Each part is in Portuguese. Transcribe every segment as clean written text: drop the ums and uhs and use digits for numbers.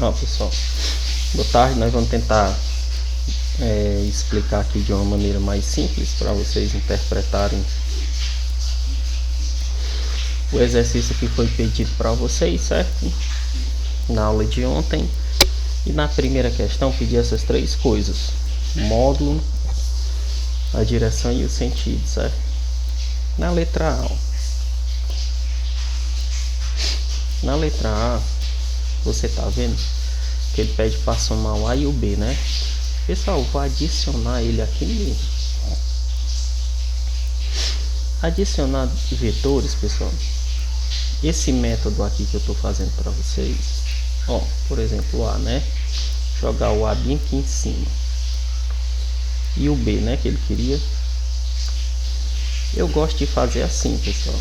Ó, pessoal, boa tarde. Nós vamos tentar explicar aqui de uma maneira mais simples para vocês interpretarem o exercício que foi pedido para vocês, certo? Na aula de ontem. E na primeira questão pedi essas três coisas: o módulo, a direção e o sentido, certo? Na letra A, você tá vendo que ele pede para somar o A e o B, né? Pessoal, vou adicionar ele aqui mesmo. Adicionar vetores, pessoal. Esse método aqui que eu estou fazendo para vocês, ó, por exemplo, o A, né? Jogar o A bem aqui em cima. E o B, né, que ele queria. Eu gosto de fazer assim, pessoal,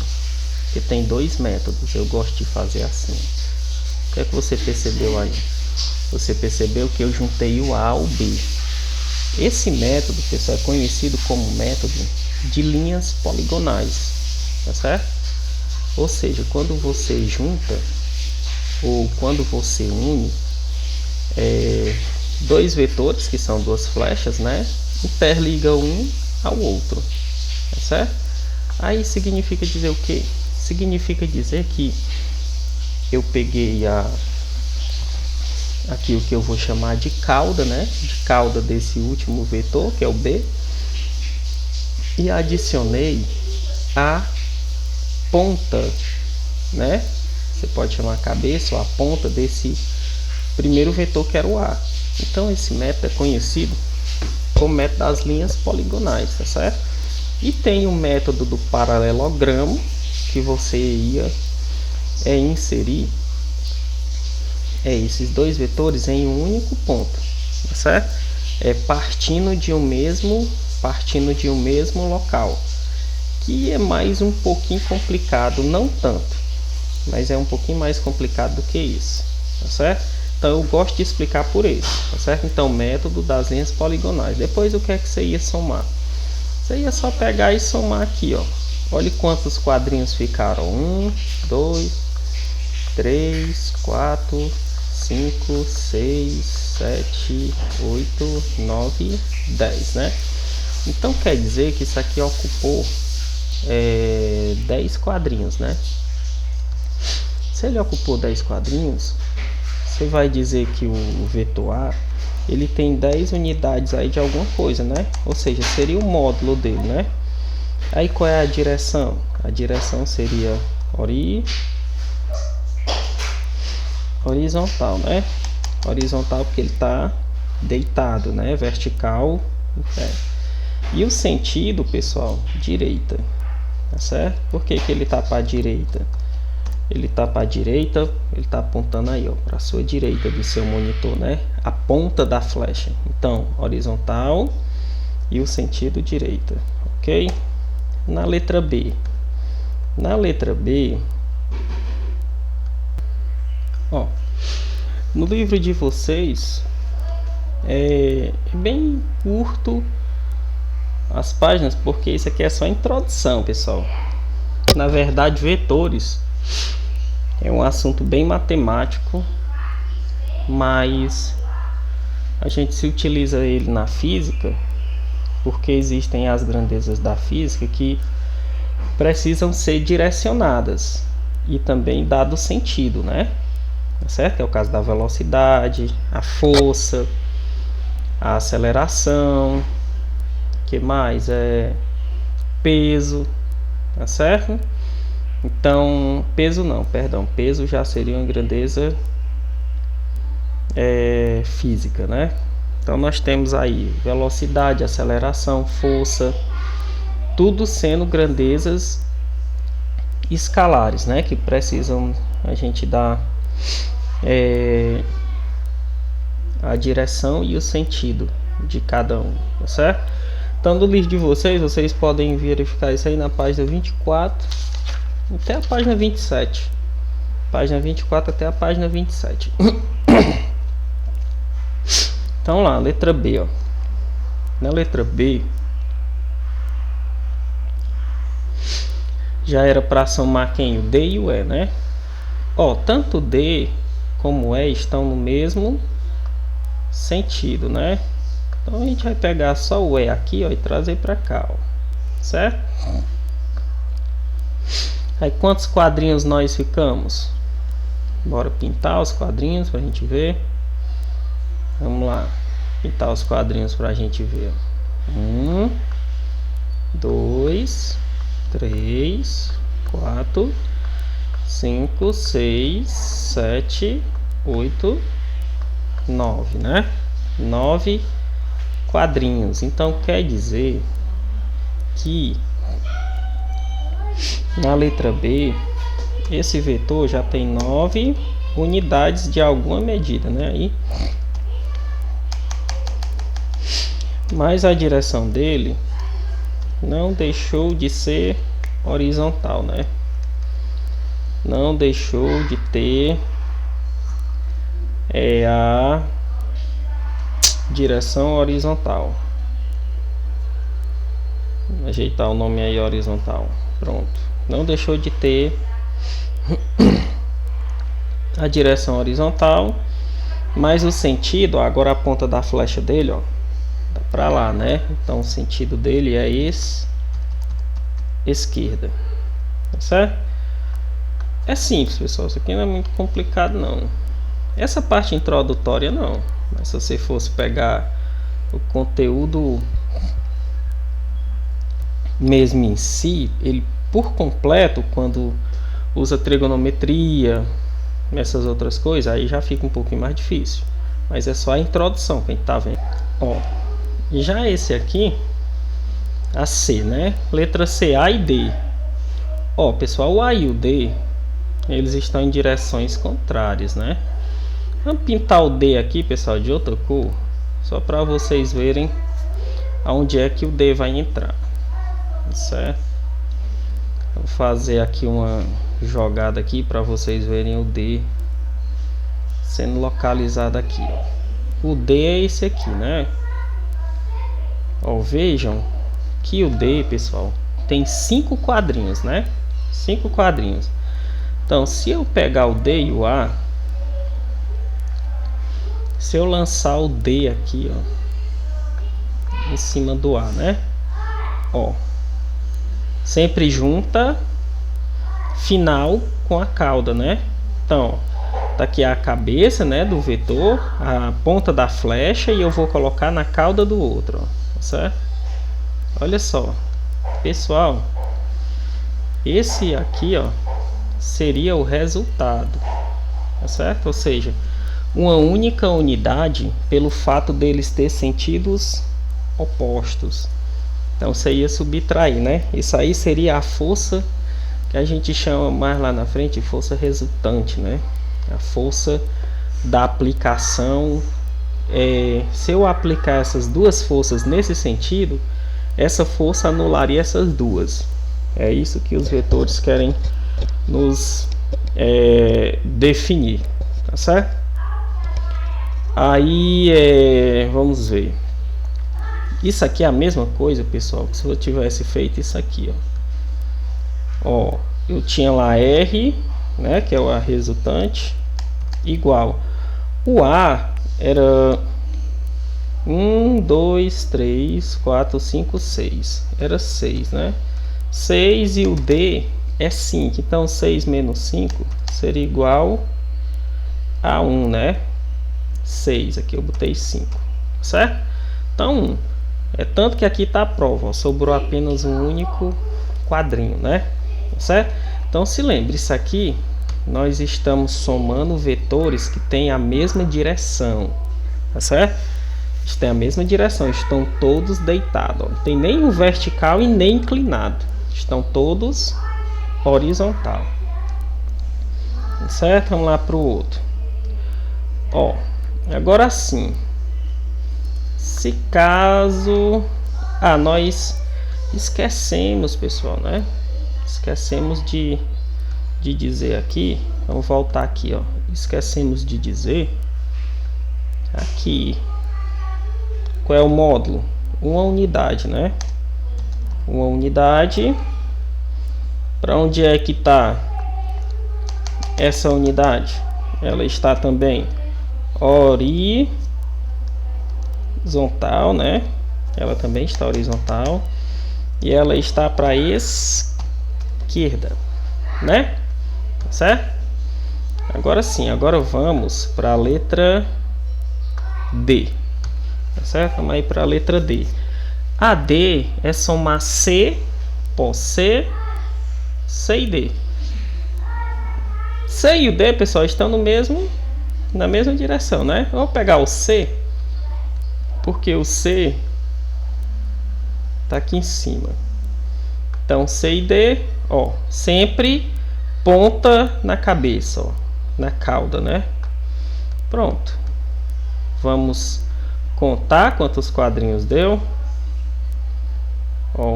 porque tem dois métodos. Eu gosto de fazer assim. O que é que você percebeu aí? Você percebeu que eu juntei o A ao B. Esse método, pessoal, é conhecido como método de linhas poligonais, tá certo? Ou seja, quando você junta ou quando você une dois vetores, que são duas flechas, né? Interliga um ao outro, tá certo? Aí significa dizer o que? Significa dizer que eu peguei aqui o que eu vou chamar de cauda, né? De cauda desse último vetor, que é o B, e adicionei a ponta, né? Você pode chamar a cabeça ou a ponta desse primeiro vetor, que era o A. Então esse método é conhecido como método das linhas poligonais, tá certo? E tem o método do paralelogramo, que você ia inserir esses dois vetores em um único ponto, tá certo? Partindo de um mesmo local, que é mais um pouquinho complicado, não tanto, mas é um pouquinho mais complicado do que isso, tá certo? Então eu gosto de explicar por isso, tá certo? Então, método das linhas poligonais. Depois, o que é que você ia somar? Você ia só pegar e somar aqui, ó. Olha quantos quadrinhos ficaram: 1, 2, 3, 4, 5, 6, 7, 8, 9, 10, né? Então quer dizer que isso aqui ocupou 10 quadrinhos, né? Se ele ocupou 10 quadrinhos, você vai dizer que o vetor A, ele tem 10 unidades aí de alguma coisa, né? Ou seja, seria o módulo dele, né? Aí qual é a direção? A direção seria horizontal, né? Horizontal porque ele está deitado, né? Vertical, e o sentido, pessoal, direita, tá certo? Por que ele está para a direita? Ele está para a direita, ele está apontando aí, ó, para a sua direita do seu monitor, né? A ponta da flecha. Então, horizontal e o sentido direita, ok? Na letra B. Na letra B, ó, no livro de vocês é bem curto as páginas, porque isso aqui é só introdução, pessoal. Na verdade, vetores é um assunto bem matemático, mas a gente se utiliza ele na física porque existem as grandezas da física que precisam ser direcionadas e também dado sentido, né? Certo? É o caso da velocidade, a força, a aceleração, que mais? Peso, tá certo? Então, peso já seria uma grandeza física, né? Então nós temos aí velocidade, aceleração, força, tudo sendo grandezas escalares, né? Que precisam a gente dar a direção e o sentido de cada um, tá certo? Então, no livro de vocês podem verificar isso aí na página 24 até a página 27. Página 24 até a página 27. Então lá, letra B, ó. Na letra B já era para somar quem? O D e o E, né? Ó, tanto o D como estão no mesmo sentido, né? Então a gente vai pegar só o E aqui, ó, e trazer para cá, ó, certo? Aí quantos quadrinhos nós ficamos? Bora pintar os quadrinhos para a gente ver. Vamos lá, pintar os quadrinhos para a gente ver. 1, 2, 3, 4, 5, 6, 7, 8, 9, né? 9 quadrinhos. Então quer dizer que na letra B esse vetor já tem 9 unidades de alguma medida, né? Aí, mas a direção dele não deixou de ser horizontal, né? Não deixou de ter a direção horizontal. Vou ajeitar o nome aí, horizontal. Pronto. Não deixou de ter a direção horizontal, mas o sentido, agora a ponta da flecha dele, ó, tá para lá, né? Então o sentido dele é esse, esquerda, tá certo? É simples, pessoal, isso aqui não é muito complicado não. Essa parte introdutória não, mas se você fosse pegar o conteúdo mesmo em si, ele por completo, quando usa trigonometria, essas outras coisas, aí já fica um pouquinho mais difícil. Mas é só a introdução que a gente tá vendo. Ó, já esse aqui, a C, né? Letra C, A e D. Ó, pessoal, o A e o D, eles estão em direções contrárias, né? Vamos pintar o D aqui, pessoal, de outra cor, só para vocês verem aonde é que o D vai entrar, certo? Vou fazer aqui uma jogada aqui para vocês verem o D sendo localizado aqui, ó. O D é esse aqui, né? Ó, vejam que o D, pessoal, tem 5 quadrinhos, né? 5 quadrinhos. Então, se eu pegar o D e o A, se eu lançar o D aqui, ó, em cima do A, né? Ó, sempre junta final com a cauda, né? Então, tá aqui a cabeça, né, do vetor, a ponta da flecha, e eu vou colocar na cauda do outro, ó, certo? Olha só, pessoal, esse aqui, ó, seria o resultado, tá certo? Ou seja, uma única unidade pelo fato deles ter sentidos opostos. Então você ia subtrair, né? Isso aí seria a força que a gente chama mais lá na frente de força resultante, né? A força da aplicação. Se eu aplicar essas duas forças nesse sentido, essa força anularia essas duas. É isso que os vetores querem nos definir, tá certo? Aí vamos ver. Isso aqui é a mesma coisa, pessoal, que se eu tivesse feito isso aqui, ó, eu tinha lá R, né, que é a resultante, igual o A era 1, 2, 3, 4, 5, 6, era 6, né? 6 e o D é 5, então 6 menos 5 seria igual a 1, né? 6, aqui eu botei 5, certo? Então, tanto que aqui está a prova, ó, sobrou apenas um único quadrinho, né? Certo? Então se lembre, isso aqui nós estamos somando vetores que têm a mesma direção, tá certo? Eles têm a mesma direção, estão todos deitados, ó. Não tem nem um vertical e nem inclinado, estão todos horizontal, certo? Vamos lá para o outro. Ó, agora sim, se caso nós esquecemos, pessoal, né? Esquecemos de dizer aqui, vamos voltar aqui, ó. Esquecemos de dizer aqui qual é o módulo? Uma unidade, né? Uma unidade. Para onde é que tá essa unidade? ela está também horizontal, né? Ela também está horizontal. E ela está para a esquerda, né? Certo? Agora sim, agora vamos para a letra D. Tá certo? Vamos aí para a letra D. A D é somar C, C e D. C e o D, pessoal, estão na mesma direção, né? Eu vou pegar o C, porque o C está aqui em cima. Então, C e D, ó, sempre ponta na cabeça, ó, na cauda, né? Pronto. Vamos contar quantos quadrinhos deu. Ó,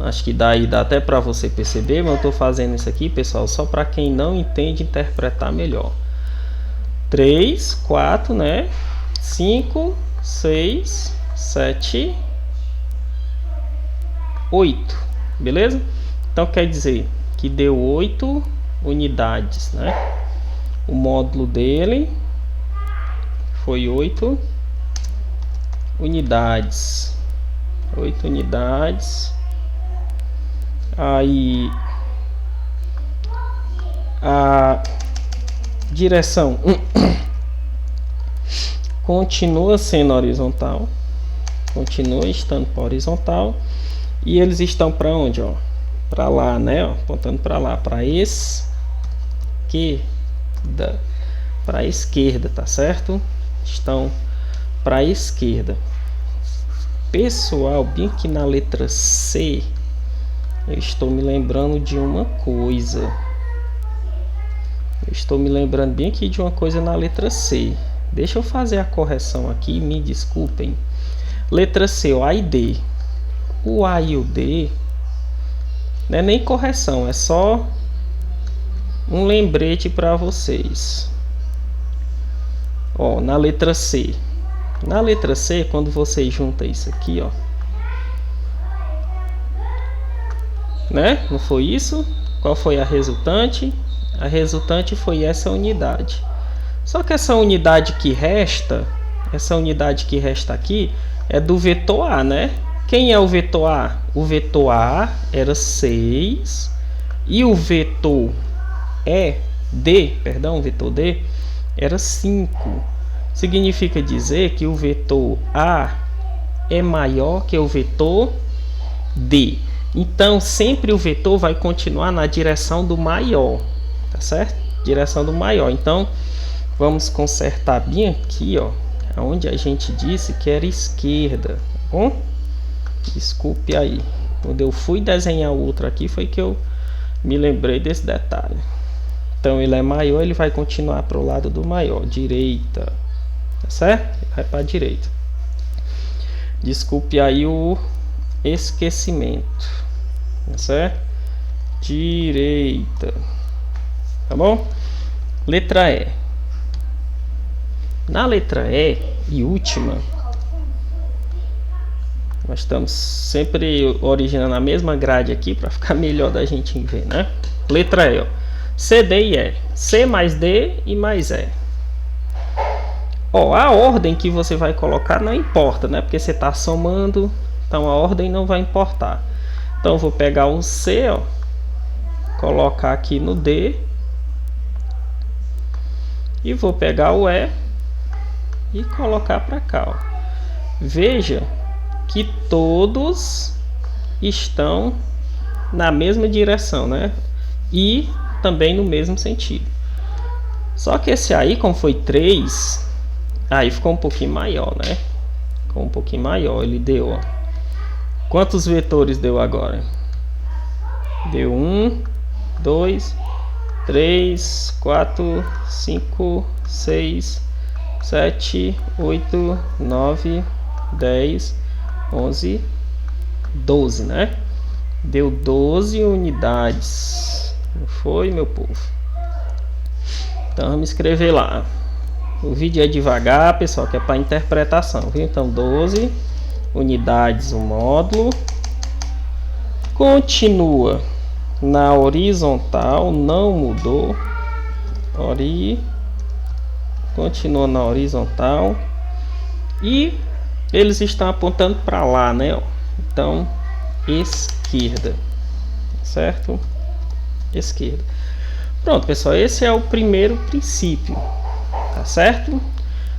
acho que daí dá até para você perceber, mas eu estou fazendo isso aqui, pessoal, só para quem não entende interpretar melhor. 3, 4, né? 5, 6, 7, 8, beleza? Então quer dizer que deu 8 unidades, né? O módulo dele foi 8 unidades. 8 unidades. Aí a direção continua sendo horizontal, continua estando para horizontal, e eles estão para onde, ó? Para lá, né? Ó, apontando para lá, para esquerda, para a esquerda, tá certo? Estão para a esquerda. Pessoal, bem aqui na letra C, eu estou me lembrando de uma coisa. Eu estou me lembrando bem aqui de uma coisa na letra C. Deixa eu fazer a correção aqui, me desculpem. Letra C, o A e D. O A e o D não é nem correção, é só um lembrete para vocês. Ó, na letra C. Na letra C, quando você junta isso aqui, ó, né? Não foi isso? Qual foi a resultante? A resultante foi essa unidade. Só que essa unidade que resta, aqui, é do vetor A, né? Quem é o vetor A? O vetor A era 6 e o vetor o vetor D era 5. Significa dizer que o vetor A é maior que o vetor D. Então, sempre o vetor vai continuar na direção do maior, tá certo? Direção do maior. Então, vamos consertar bem aqui, ó, onde a gente disse que era esquerda, tá bom? Desculpe aí. Quando eu fui desenhar o outro aqui, foi que eu me lembrei desse detalhe. Então, ele é maior, ele vai continuar para o lado do maior, direita, tá certo? Vai para a direita. Desculpe aí o esquecimento, tá certo? Direita, tá bom? Letra E. Na letra E e última, nós estamos sempre originando a mesma grade aqui para ficar melhor da gente ver, né? Letra E, ó. C, D e E. C mais D e mais E. Ó, a ordem que você vai colocar não importa, né? Porque você está somando, então a ordem não vai importar. Então eu vou pegar o C, ó, colocar aqui no D e vou pegar o E e colocar para cá, ó. Veja que todos estão na mesma direção, né? E também no mesmo sentido. Só que esse aí, como foi 3, aí ficou um pouquinho maior, né? Ficou um pouquinho maior, ele deu, ó. Quantos vetores deu agora? Deu 1, 2, 3, 4, 5, 6, 7, 8, 9, 10, 11, 12, né? Deu 12 unidades. Não foi, meu povo? Então vamos escrever lá. O vídeo é devagar, pessoal, que é para interpretação, viu? Então 12 unidades o módulo. Continua Na horizontal não mudou. Continua na horizontal. E eles estão apontando para lá, né? Então, esquerda. Certo? Esquerda. Pronto, pessoal. Esse é o primeiro princípio. Tá certo?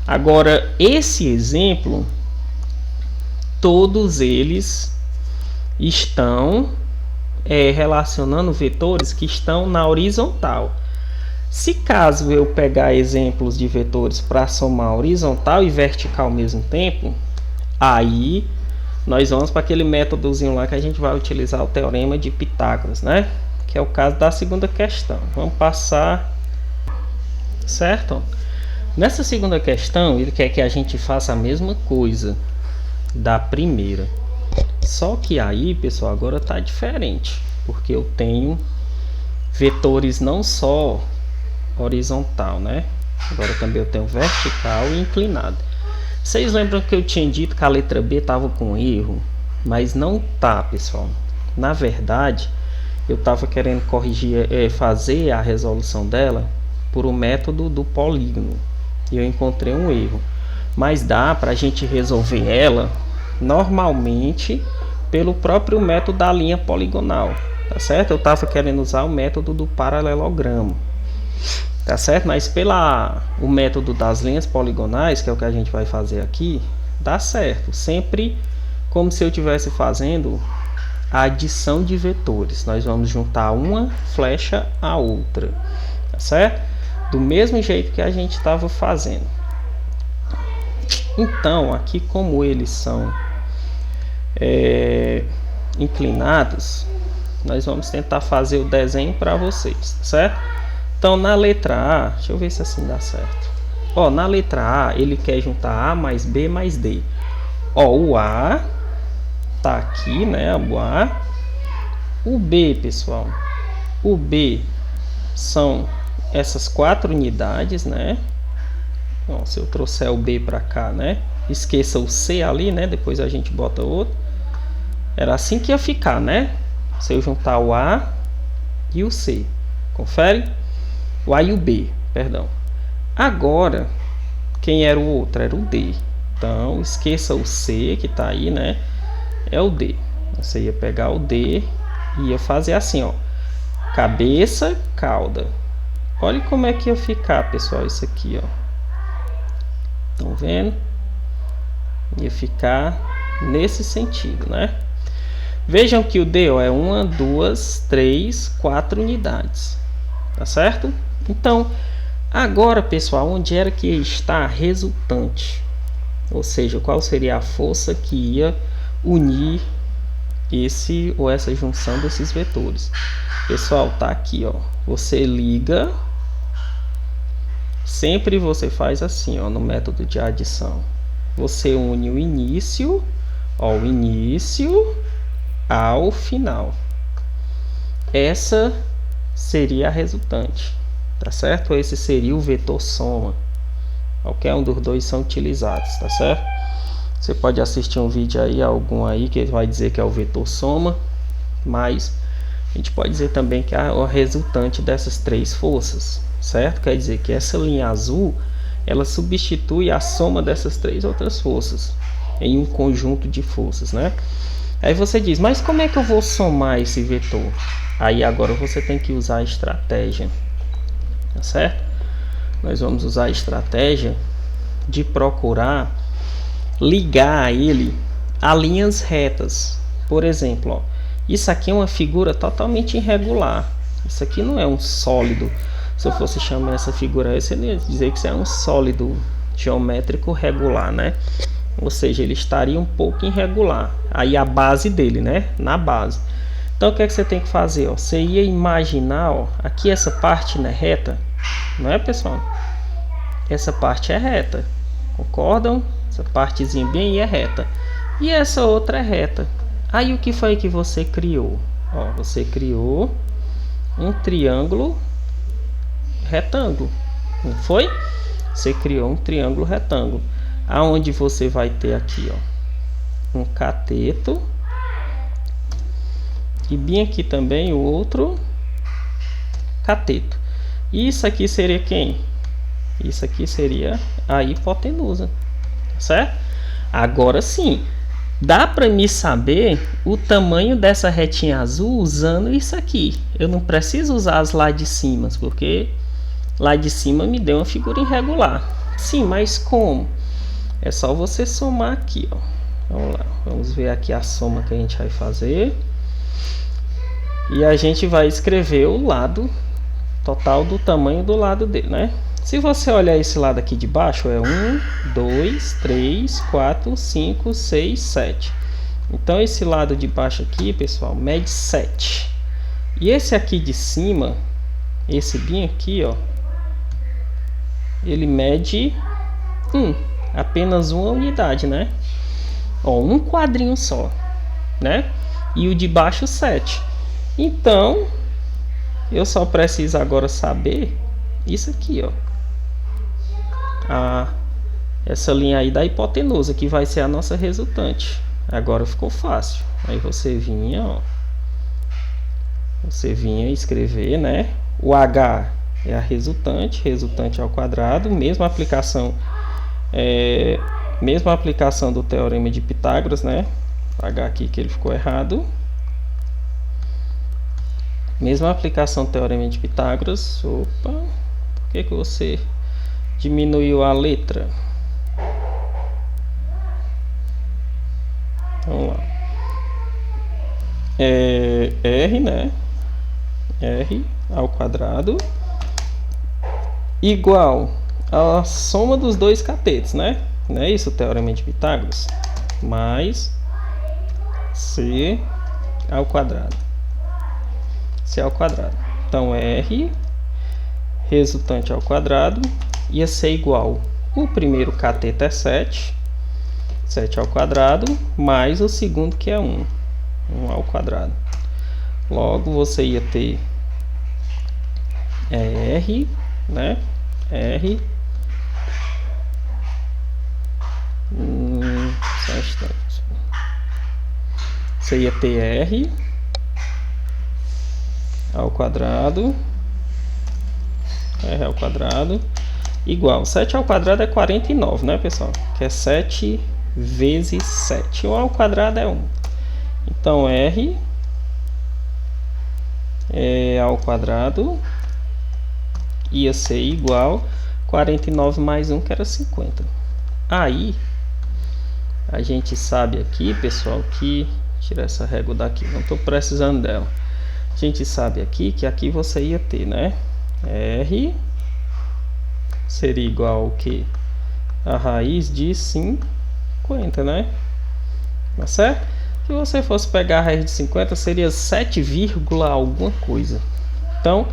Agora, esse exemplo, todos eles estão relacionando vetores que estão na horizontal. Se caso eu pegar exemplos de vetores para somar horizontal e vertical ao mesmo tempo, aí nós vamos para aquele métodozinho lá que a gente vai utilizar o teorema de Pitágoras, né? Que é o caso da segunda questão. Vamos passar, certo? Nessa segunda questão, ele quer que a gente faça a mesma coisa da primeira. Só que aí, pessoal, agora está diferente, porque eu tenho vetores não só horizontal, né? Agora também eu tenho vertical e inclinado. Vocês lembram que eu tinha dito que a letra B estava com erro? Mas não tá, pessoal. Na verdade, eu estava querendo corrigir, fazer a resolução dela por o método do polígono. E eu encontrei um erro. Mas dá para a gente resolver ela normalmente pelo próprio método da linha poligonal. Tá certo? Eu estava querendo usar o método do paralelogramo. Tá certo? Mas o método das linhas poligonais, que é o que a gente vai fazer aqui, dá certo. Sempre como se eu estivesse fazendo a adição de vetores. Nós vamos juntar uma flecha à outra. Tá certo? Do mesmo jeito que a gente estava fazendo. Então, aqui como eles são inclinados, nós vamos tentar fazer o desenho para vocês, tá certo? Então, na letra A, deixa eu ver se assim dá certo. Ó, na letra A, ele quer juntar A mais B mais D. Ó, o A tá aqui, né? O A. O B, pessoal. O B são essas 4 unidades, né? Ó, se eu trouxer o B para cá, né? Esqueça o C ali, né? Depois a gente bota outro. Era assim que ia ficar, né? Se eu juntar o A e o C. Confere? O A e o B, perdão. Agora, quem era o outro? Era o D. Então, esqueça o C que está aí, né? É o D. Você ia pegar o D e ia fazer assim, ó. Cabeça, cauda. Olha como é que ia ficar, pessoal, isso aqui, ó. Estão vendo? Ia ficar nesse sentido, né? Vejam que o D, ó, é 1, 2, 3, 4 unidades. Tá certo? Então, agora, pessoal, onde era que está a resultante? Ou seja, qual seria a força que ia unir esse ou essa junção desses vetores? Pessoal, tá aqui, ó. Você liga. Sempre você faz assim, ó, no método de adição. Você une o início, ó, o início ao final. Essa seria a resultante, tá certo? Esse seria o vetor soma. Qualquer um dos dois são utilizados, tá certo? Você pode assistir um vídeo aí, algum aí que vai dizer que é o vetor soma, mas a gente pode dizer também que é o resultante dessas 3 forças, certo? Quer dizer que essa linha azul, ela substitui a soma dessas 3 outras forças em um conjunto de forças, né? Aí você diz, mas como é que eu vou somar esse vetor? Aí agora você tem que usar a estratégia, tá certo? Nós vamos usar a estratégia de procurar ligar a ele a linhas retas. Por exemplo, ó, isso aqui é uma figura totalmente irregular. Isso aqui não é um sólido. Se eu fosse chamar essa figura, eu ia dizer que isso é um sólido geométrico regular, né? Ou seja, ele estaria um pouco irregular. Aí a base dele, né? Na base. Então o que é que você tem que fazer? Ó? Você ia imaginar, ó, aqui essa parte não é reta, não é, pessoal? Essa parte é reta, concordam? Essa partezinha bem aí é reta. E essa outra é reta. Aí o que foi que você criou? Ó, você criou um triângulo retângulo, não foi? Você criou um triângulo retângulo. Aonde você vai ter aqui, ó, um cateto E bem aqui também o outro cateto. Isso aqui seria quem? Isso aqui seria a hipotenusa, certo? Agora sim, dá para me saber o tamanho dessa retinha azul usando isso aqui. Eu não preciso usar as lá de cima, porque lá de cima me deu uma figura irregular. Sim, mas como? É só você somar aqui, ó. Vamos lá, vamos ver aqui a soma que a gente vai fazer. E a gente vai escrever o lado total do tamanho do lado dele, né? Se você olhar esse lado aqui de baixo, é 1, 2, 3, 4, 5, 6, 7. Então, esse lado de baixo aqui, pessoal, mede 7. E esse aqui de cima, esse bem aqui, ó, ele mede 1. Apenas uma unidade, né? Ó, um quadrinho só, né? E o de baixo, 7. Então, eu só preciso agora saber isso aqui, ó. Essa linha aí da hipotenusa, que vai ser a nossa resultante. Agora ficou fácil. Aí você vinha, ó. Você vinha escrever, né? O H é a resultante, resultante ao quadrado, mesma aplicação do teorema de Pitágoras, né? Vou apagar aqui que ele ficou errado. Mesma aplicação do teorema de Pitágoras. Opa, por que você diminuiu a letra? Vamos lá. R, né? R ao quadrado igual a soma dos dois catetos, né? Não é isso o teorema de Pitágoras? Mais C ao quadrado. C ao quadrado. Então, R resultante ao quadrado ia ser igual. O primeiro cateto é 7. 7 ao quadrado, mais o segundo que é 1. 1 ao quadrado. Logo, você ia ter R, né? R. Só um instante. Você ia ter R ao quadrado. R ao quadrado. Igual. 7 ao quadrado é 49, né, pessoal? Que é 7 vezes 7. 1 ao quadrado é 1. Então, R ao quadrado ia ser igual 49 mais 1, que era 50. Aí, a gente sabe aqui, pessoal, que... Tirar essa régua daqui, não estou precisando dela. A gente sabe aqui que aqui você ia ter, né? R seria igual ao que? A raiz de 50, né? Tá certo? Se você fosse pegar a raiz de 50, seria 7, alguma coisa. Então,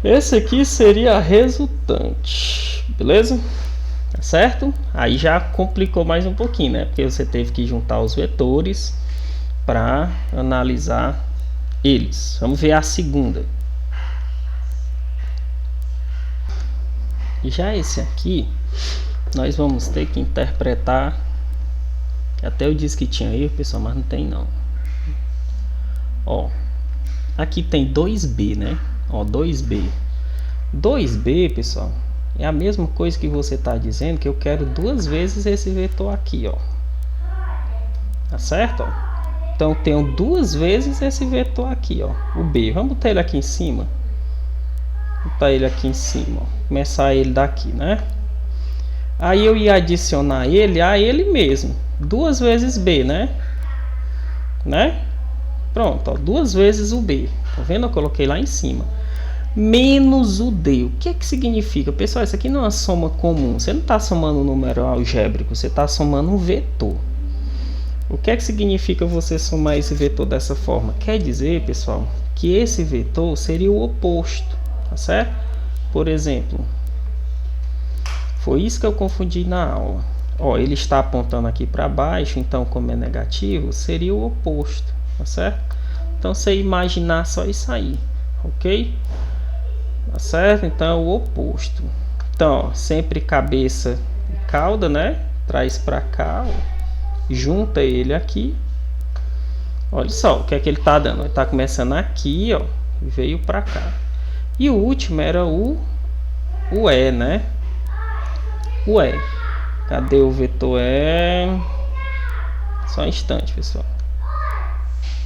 esse aqui seria a resultante. Beleza? Tá certo? Aí já complicou mais um pouquinho, né? Porque você teve que juntar os vetores para analisar eles. Vamos ver a segunda. Já esse aqui, nós vamos ter que interpretar. Até eu disse que tinha erro, pessoal, mas não tem não. Ó, aqui tem 2b, né? Ó, 2b. 2b, pessoal, é a mesma coisa que você está dizendo que eu quero duas vezes esse vetor aqui, ó. Tá certo? Ó? Então, tenho duas vezes esse vetor aqui, ó. O b. Vamos botar ele aqui em cima. Vou botar ele aqui em cima, ó. Começar ele daqui, né? Aí eu ia adicionar ele a ele mesmo. 2 vezes b, né? Pronto, ó, 2 vezes o b. Tá vendo? Eu coloquei lá em cima. Menos o d. O que que significa? Pessoal, isso aqui não é uma soma comum. Você não está somando um número algébrico. Você está somando um vetor. O que que significa você somar esse vetor dessa forma? Quer dizer, pessoal, que esse vetor seria o oposto. Tá certo? Por exemplo, foi isso que eu confundi na aula. Ó, ele está apontando aqui para baixo, então como é negativo, seria o oposto, tá certo? Então, você imaginar só isso aí, ok? Tá certo? Então, é o oposto. Então, ó, sempre cabeça e cauda, né? Traz para cá, ó, junta ele aqui Olha só o que é que ele está dando. Ele está começando aqui, ó, e veio para cá. E o último era o E, né? O E. Cadê o vetor E? Só um instante, pessoal.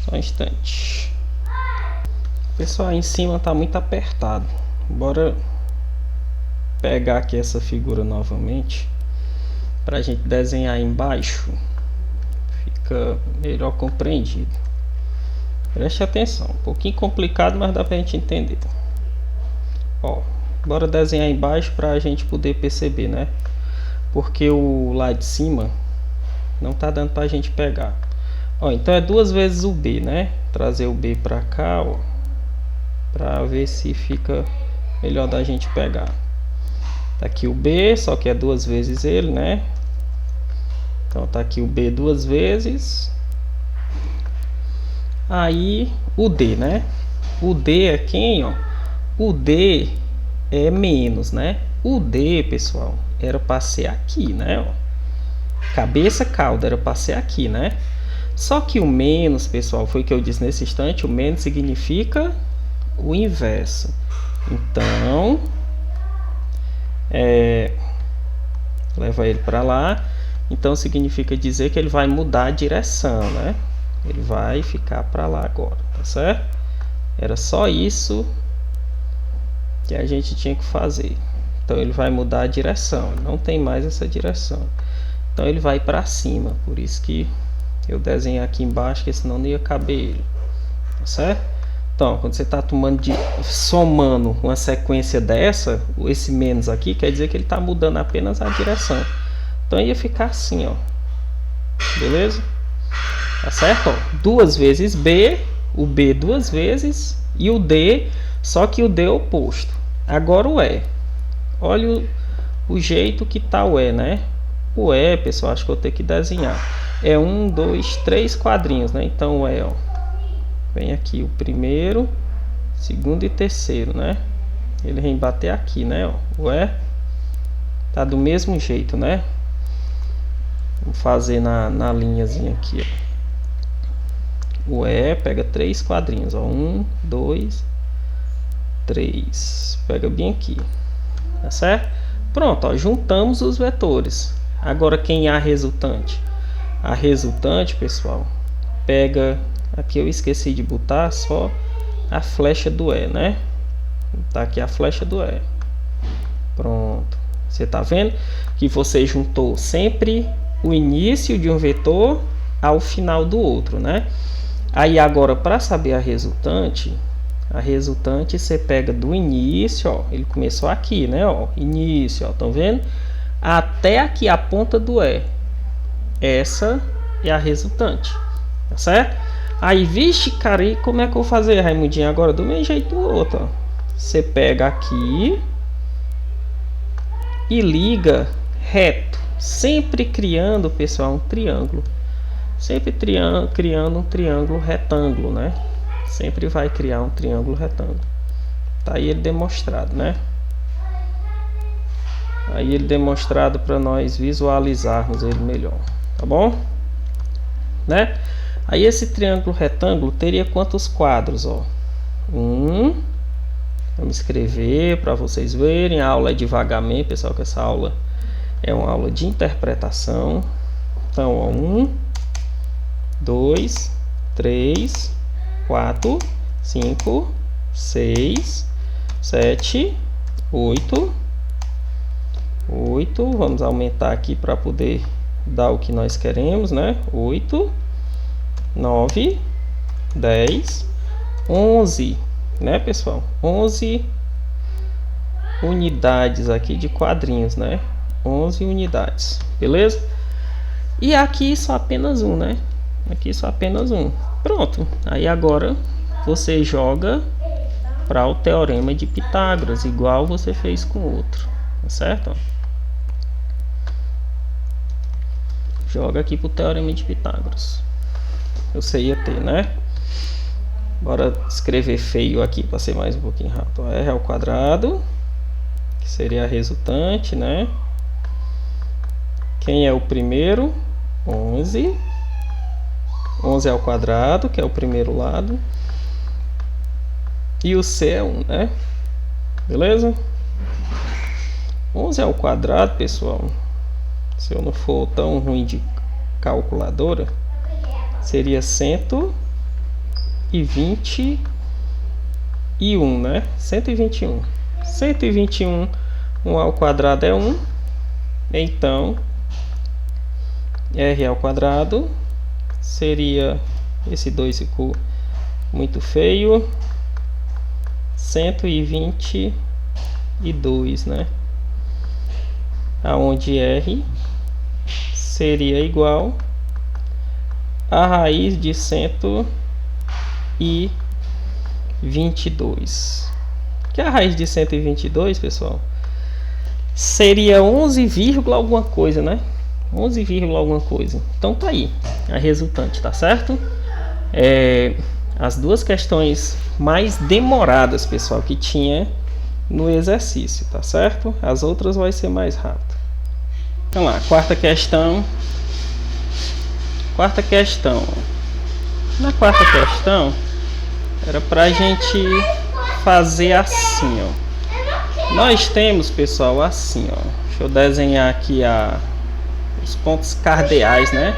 Só um instante. Pessoal, aí em cima tá muito apertado. Bora pegar aqui essa figura novamente para a gente desenhar embaixo. Fica melhor compreendido. Preste atenção. Um pouquinho complicado, mas dá pra gente entender. Ó, bora desenhar embaixo para a gente poder perceber, né? Porque o lá de cima não tá dando pra gente pegar. Ó, então é 2 vezes o B, né? Trazer o B pra cá, ó, pra ver se fica melhor da gente pegar. Tá aqui o B, só que é 2 vezes ele, né? Então tá aqui o B 2 vezes. Aí o D, né? O D é quem, ó? O D é menos, né? O D, pessoal, era para ser aqui, né? Ó. Cabeça, cauda, era para ser aqui, né? Só que o menos, pessoal, foi o que eu disse nesse instante. O menos significa o inverso. Então, leva ele para lá. Então significa dizer que ele vai mudar a direção, né? Ele vai ficar para lá agora, tá certo? Era só isso que a gente tinha que fazer. Então ele vai mudar a direção, não tem mais essa direção. Então ele vai para cima, por isso que eu desenhei aqui embaixo, que senão não ia caber ele, tá certo? Então, quando você está somando uma sequência dessa, esse menos aqui quer dizer que ele está mudando apenas a direção. Então ia ficar assim, ó. Beleza? Tá certo? Ó, 2 vezes B, o B 2 vezes e o D, só que o D é oposto. Agora o E. Olha o jeito que tá o E, né? O E, pessoal, acho que eu tenho que desenhar. É 1, 2, 3 quadrinhos, né? Então o E, ó, vem aqui o primeiro, segundo e terceiro, né? Ele vem bater aqui, né? Ó, o E tá do mesmo jeito, né? Vou fazer na linhazinha aqui, ó. O E pega 3 quadrinhos, ó. 1, 2, 3. Pega bem aqui, tá certo? Pronto, ó, juntamos os vetores. Agora quem é a resultante? A resultante, pessoal, pega... Aqui eu esqueci de botar só a flecha do E, né? Tá aqui a flecha do E. Pronto. Você tá vendo que você juntou sempre o início de um vetor ao final do outro, né? Aí agora, para saber a resultante você pega do início, ó, ele começou aqui, né, ó, início, ó, estão vendo? Até aqui a ponta do E. Essa é a resultante, tá certo? Aí, vixe, cara, e como é que eu vou fazer, Raimundinho? Agora do mesmo jeito do outro, ó. Você pega aqui e liga reto, sempre criando, pessoal, um triângulo. Sempre criando um triângulo retângulo, né? Sempre vai criar um triângulo retângulo. Tá aí ele demonstrado, né? Aí ele demonstrado para nós visualizarmos ele melhor, tá bom? Né? Aí esse triângulo retângulo teria quantos quadros, ó? Vamos escrever para vocês verem. A aula é devagarmente, pessoal, que essa aula é uma aula de interpretação. Então, ó, 1, 2, 3, 4, 5, 6, 7, 8. Vamos aumentar aqui para poder dar o que nós queremos, né? 8, 9, 10, 11, né, pessoal? 11 unidades aqui de quadrinhos, né? 11 unidades, beleza? E aqui só apenas um, né? Aqui só apenas um. Pronto. Aí agora você joga para o teorema de Pitágoras, igual você fez com o outro, tá certo? Joga aqui para o teorema de Pitágoras. Você ia ter, né? Bora escrever feio aqui para ser mais um pouquinho rápido. R ao quadrado, que seria a resultante, né? Quem é o primeiro? 11. 11 ao quadrado, que é o primeiro lado. E o C é 1, né? Beleza? 11 ao quadrado, pessoal, se eu não for tão ruim de calculadora, seria 121, né? 121. 121, 1 ao quadrado é 1. Então, R ao quadrado seria, esse 2 ficou muito feio, 122, né? Aonde R seria igual a raiz de 122. Que a raiz de 122, pessoal, seria 11, alguma coisa, né? 11, alguma coisa. Então tá aí a resultante, tá certo? As duas questões mais demoradas, pessoal, que tinha no exercício, tá certo? As outras vai ser mais rápido. Então lá, quarta questão. Na quarta questão era pra gente fazer assim, ó. Nós temos, pessoal, assim, ó. Deixa eu desenhar aqui os pontos cardeais, né?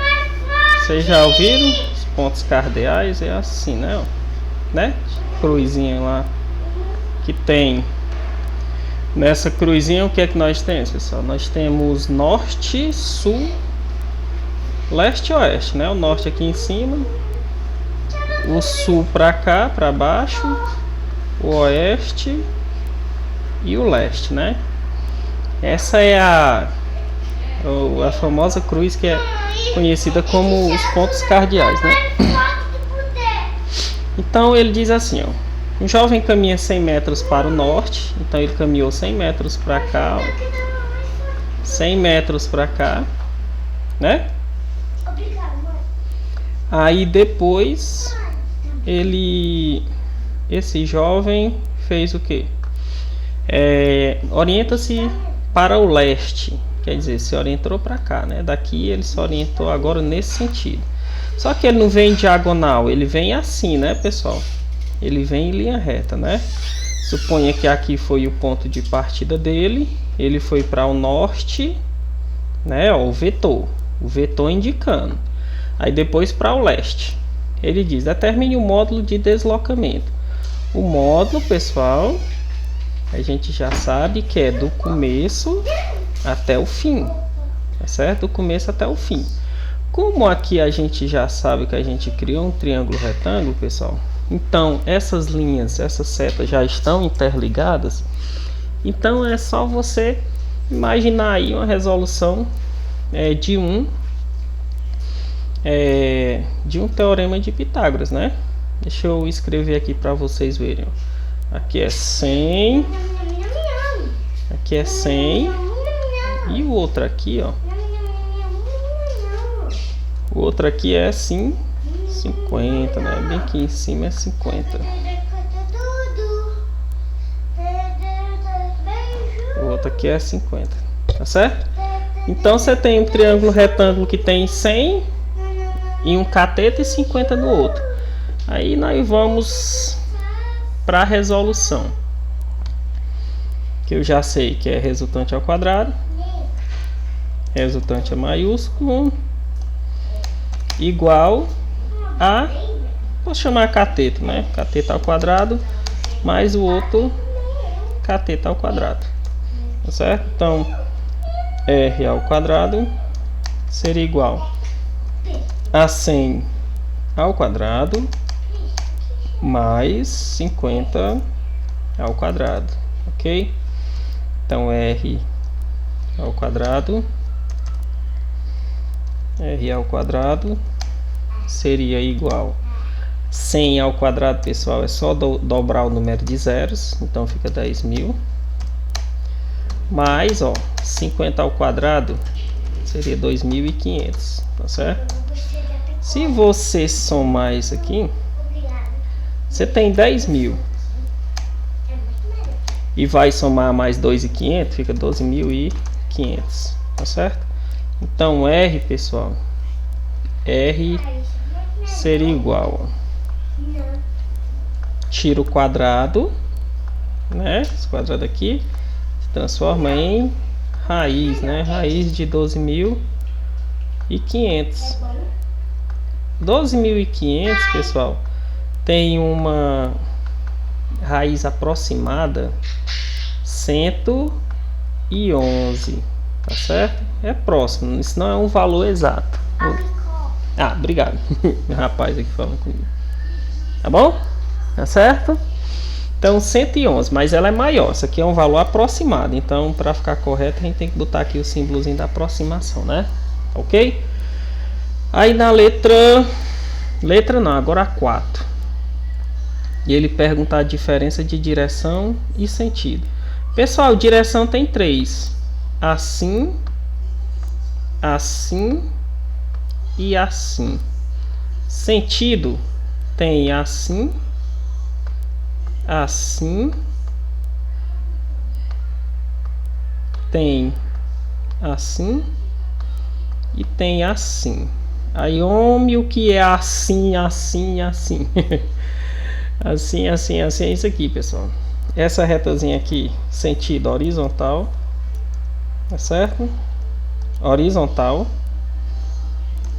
Vocês já ouviram? Os pontos cardeais é assim, né? Né? Cruzinha lá que tem. Nessa cruzinha, o que é que nós temos, pessoal? Nós temos norte, sul, leste e oeste, né? O norte aqui em cima, o sul para cá, para baixo, o oeste e o leste, né? Essa é a famosa cruz que é conhecida como os pontos cardeais, né? Então ele diz assim, ó: um jovem caminha 100 metros para o norte, então ele caminhou 100 metros para cá, ó, 100 metros para cá, né? Aí depois esse jovem fez o que? Orienta-se para o leste, quer dizer, se orientou para cá, né? Daqui ele se orientou agora nesse sentido. Só que ele não vem em diagonal, ele vem assim, né, pessoal? Ele vem em linha reta, né? Suponha que aqui foi o ponto de partida dele, ele foi para o norte, né? Ó, o vetor indicando. Aí depois para o leste. Ele diz: determine o módulo de deslocamento. O módulo, pessoal, a gente já sabe que é do começo até o fim, tá certo? Do começo até o fim. Como aqui a gente já sabe que a gente criou um triângulo retângulo, pessoal, então essas linhas, essas setas já estão interligadas. Então é só você imaginar aí uma resolução de um teorema de Pitágoras, né? Deixa eu escrever aqui para vocês verem. Aqui é 100, aqui é 100 e o outro aqui, ó. O outro aqui é assim 50, né? Bem aqui em cima é 50. O outro aqui é 50, tá certo? Então você tem um triângulo retângulo que tem 100 em um cateto e 50 no outro. Aí nós vamos para a resolução, que eu já sei que é resultante ao quadrado, resultante é maiúsculo, igual a, vou chamar cateto, né? Cateto ao quadrado mais o outro cateto ao quadrado, tá certo? Então R ao quadrado seria igual a 100 ao quadrado mais 50 ao quadrado, ok? Então R ao quadrado seria igual 100 ao quadrado, pessoal, é só dobrar o número de zeros, então fica 10.000, mais, ó, 50 ao quadrado seria 2.500, tá certo? Se você somar isso aqui, você tem 10.000 e vai somar mais 2.500, fica 12.500, tá certo? Então R, pessoal, R seria igual, ó. Tira o quadrado, né? Esse quadrado aqui se transforma em raiz, né? Raiz de 12.500. 12.500, pessoal, tem uma raiz aproximada 111, tá certo? É próximo, isso não é um valor exato. Ah, obrigado. Rapaz aqui falando comigo. Tá bom? Tá certo? Então 111, mas ela é maior. Isso aqui é um valor aproximado. Então, para ficar correto, a gente tem que botar aqui o símbolozinho da aproximação, né? Ok? Aí na letra não, agora a 4. E ele pergunta a diferença de direção e sentido. Pessoal, direção tem 3. Assim, assim e assim. Sentido tem assim, assim, tem assim e tem assim. Aí, homem, o que é assim, assim, assim? Assim, assim, assim é isso aqui, pessoal. Essa retazinha aqui, sentido horizontal, tá certo? Horizontal.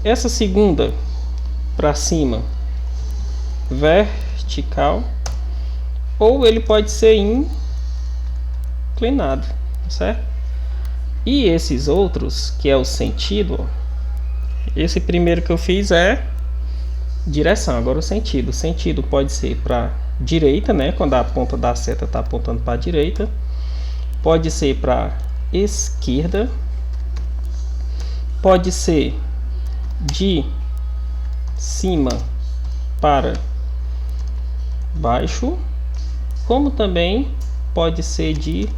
Essa segunda para cima, vertical. Ou ele pode ser inclinado, tá certo? E esses outros, que é o sentido, ó, esse primeiro que eu fiz é direção. Agora o sentido. O sentido pode ser para direita, né? Quando a ponta da seta está apontando para a direita. Pode ser para esquerda. Pode ser de cima para baixo. Como também pode ser de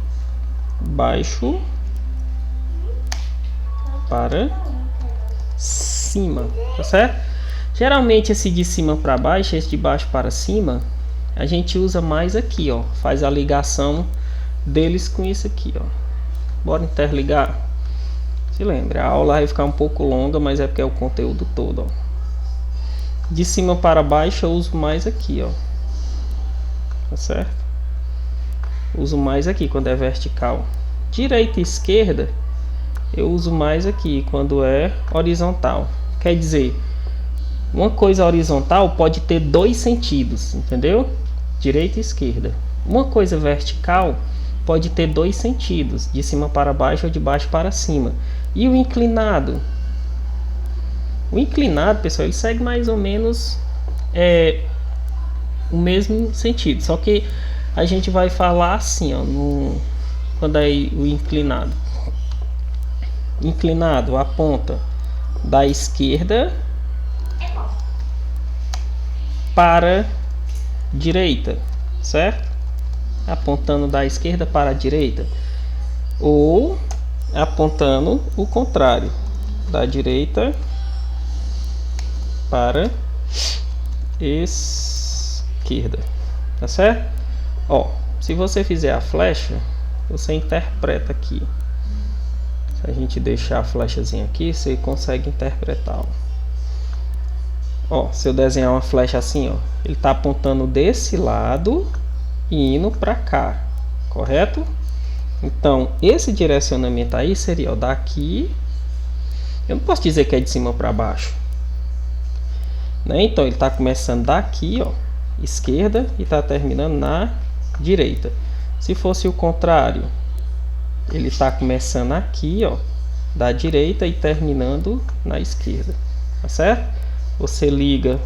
baixo para cima, tá certo? Geralmente esse de cima para baixo, esse de baixo para cima, a gente usa mais aqui, ó. Faz a ligação deles com isso aqui, ó. Bora interligar? Se lembra, a aula vai ficar um pouco longa, mas é porque é o conteúdo todo, ó. De cima para baixo eu uso mais aqui, ó. Tá certo? Uso mais aqui quando é vertical. Direita e esquerda eu uso mais aqui quando é horizontal. Quer dizer, uma coisa horizontal pode ter 2 sentidos, entendeu? Direita e esquerda. Uma coisa vertical pode ter 2 sentidos, de cima para baixo ou de baixo para cima. E o inclinado? O inclinado, pessoal, ele segue mais ou menos o mesmo sentido, só que a gente vai falar assim, ó, quando é o inclinado. Inclinado aponta da esquerda para direita, certo? Apontando da esquerda para a direita, ou apontando o contrário, da direita para esquerda, tá certo? Ó, se você fizer a flecha, você interpreta aqui. Se a gente deixar a flechazinha aqui, você consegue interpretar, ó. Ó, se eu desenhar uma flecha assim, ó, ele está apontando desse lado e indo para cá, correto? Então, esse direcionamento aí seria, ó, daqui. Eu não posso dizer que é de cima para baixo, né? Então, ele está começando daqui, ó, esquerda, e está terminando na direita. Se fosse o contrário, ele está começando aqui, ó, da direita e terminando na esquerda, tá certo? Você liga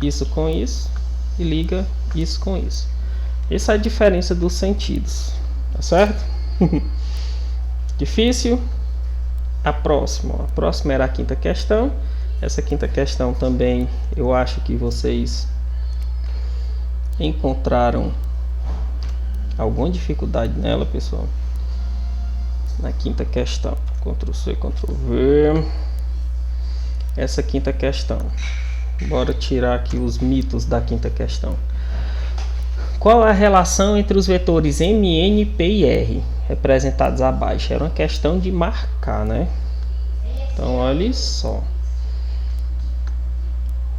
isso com isso e liga isso com isso. Essa é a diferença dos sentidos, tá certo? Difícil? A próxima era a 5ª questão. Essa 5ª questão também eu acho que vocês encontraram alguma dificuldade nela, pessoal. Na 5ª questão, Ctrl C, Ctrl V. Essa 5ª questão, bora tirar aqui os mitos da 5ª questão. Qual a relação entre os vetores M, N, P e R representados abaixo? Era uma questão de marcar, né? Então olha só,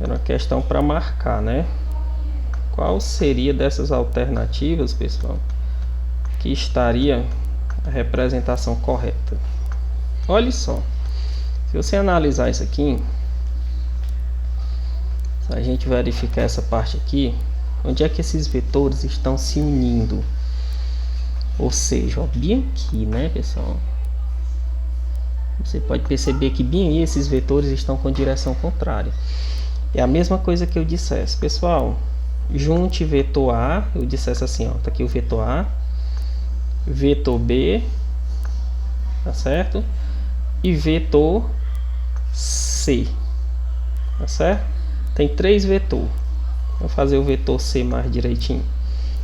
Era uma questão para marcar, né? Qual seria dessas alternativas, pessoal, que estaria a representação correta? Olha só, se você analisar isso aqui, se a gente verificar essa parte aqui, onde é que esses vetores estão se unindo? Ou seja, ó, bem aqui, né, pessoal? Você pode perceber que bem aí esses vetores estão com direção contrária. É a mesma coisa que eu dissesse, pessoal, junte vetor A, eu dissesse assim, ó, tá aqui o vetor A, vetor B, tá certo? E vetor C, tá certo? Tem 3 vetores. Vou fazer o vetor C mais direitinho.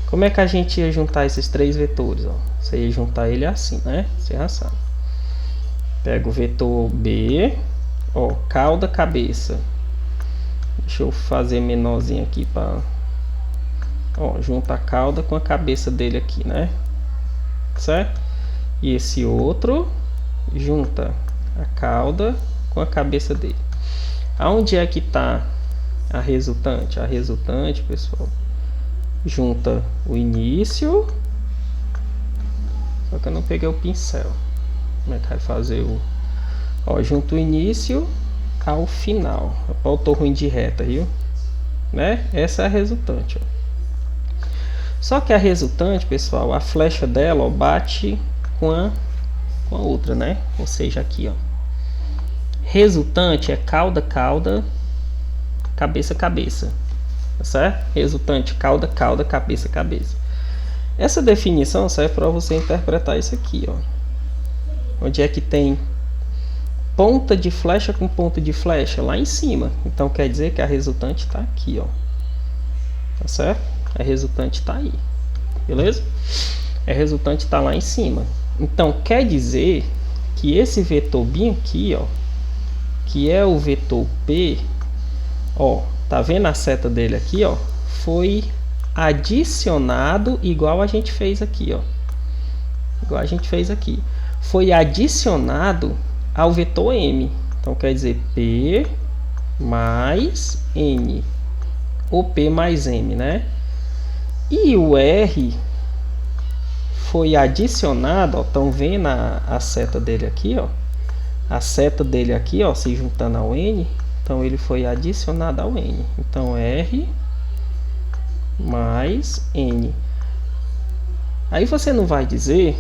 Como é que a gente ia juntar esses 3 vetores? Ó? Você ia juntar ele assim, né? Você já sabe. Pega o vetor B, ó, cauda, cabeça. Deixa eu fazer menorzinho aqui para, ó, junta a cauda com a cabeça dele aqui, né? Certo? E esse outro junta a cauda com a cabeça dele. Aonde é que está a resultante? A resultante, pessoal, junta o início. Só que eu não peguei o pincel. Como é que vai fazer o... Ó, junta o início ao final. Faltou ruim de reta, viu? Né? Essa é a resultante, ó. Só que a resultante, pessoal, a flecha dela, ó, bate com a outra, né? Ou seja, aqui, ó. Resultante é cauda, cauda, cabeça, cabeça. Tá certo? Resultante, cauda, cauda, cabeça, cabeça. Essa definição serve para você interpretar isso aqui, ó. Onde é que tem ponta de flecha com ponta de flecha? Lá em cima. Então quer dizer que a resultante está aqui, ó. Tá certo? A resultante está aí. Beleza? A resultante está lá em cima. Então quer dizer que esse vetor bem aqui, ó, que é o vetor P, ó, tá vendo a seta dele aqui, ó? Foi adicionado igual a gente fez aqui, ó. Igual a gente fez aqui. Foi adicionado ao vetor M. Então quer dizer P mais N. Ou P mais M, né? E o R foi adicionado, ó. Estão vendo a seta dele aqui, ó? A seta dele aqui, ó, se juntando ao N. Então ele foi adicionado ao N. Então R mais N. Aí você não vai dizer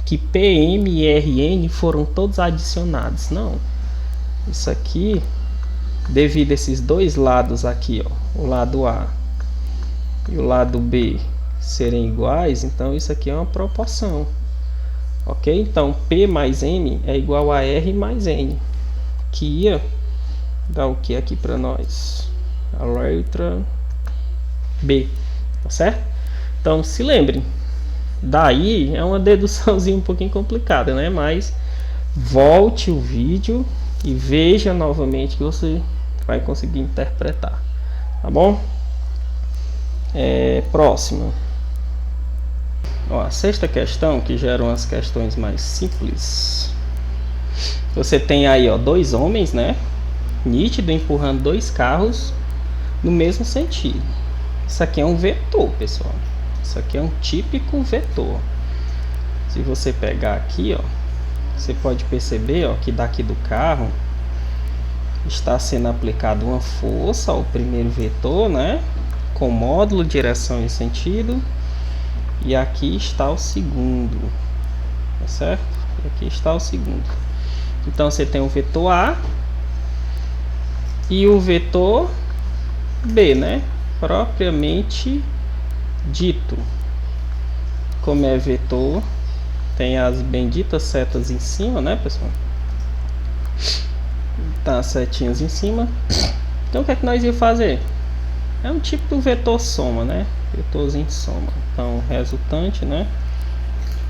que PM e RN foram todos adicionados. Não. Isso aqui, devido a esses dois lados aqui, ó, o lado A e o lado B serem iguais, então isso aqui é uma proporção. Ok? Então P mais M é igual a R mais N, que ia dar o que aqui para nós? A letra B, tá certo? Então se lembrem, daí é uma deduçãozinha um pouquinho complicada, né? Mas volte o vídeo e veja novamente que você vai conseguir interpretar, tá bom? Próxima. Ó, a sexta questão, que geram as questões mais simples. Você tem aí, ó, 2 homens, né? Nítido, empurrando 2 carros no mesmo sentido. Isso aqui é um vetor, pessoal. Isso aqui é um típico vetor. Se você pegar aqui, ó, você pode perceber, ó, que daqui do carro está sendo aplicada uma força ao primeiro vetor, né? Com módulo, direção e sentido. E aqui está o segundo, tá certo? E aqui está o segundo. Então você tem o vetor A e o vetor B, né? Propriamente dito. Como é vetor, tem as benditas setas em cima, né, pessoal? Tá, as setinhas em cima. Então o que é que nós ia fazer? É um tipo do vetor soma, né? Vetorzinho soma. Então resultante, né?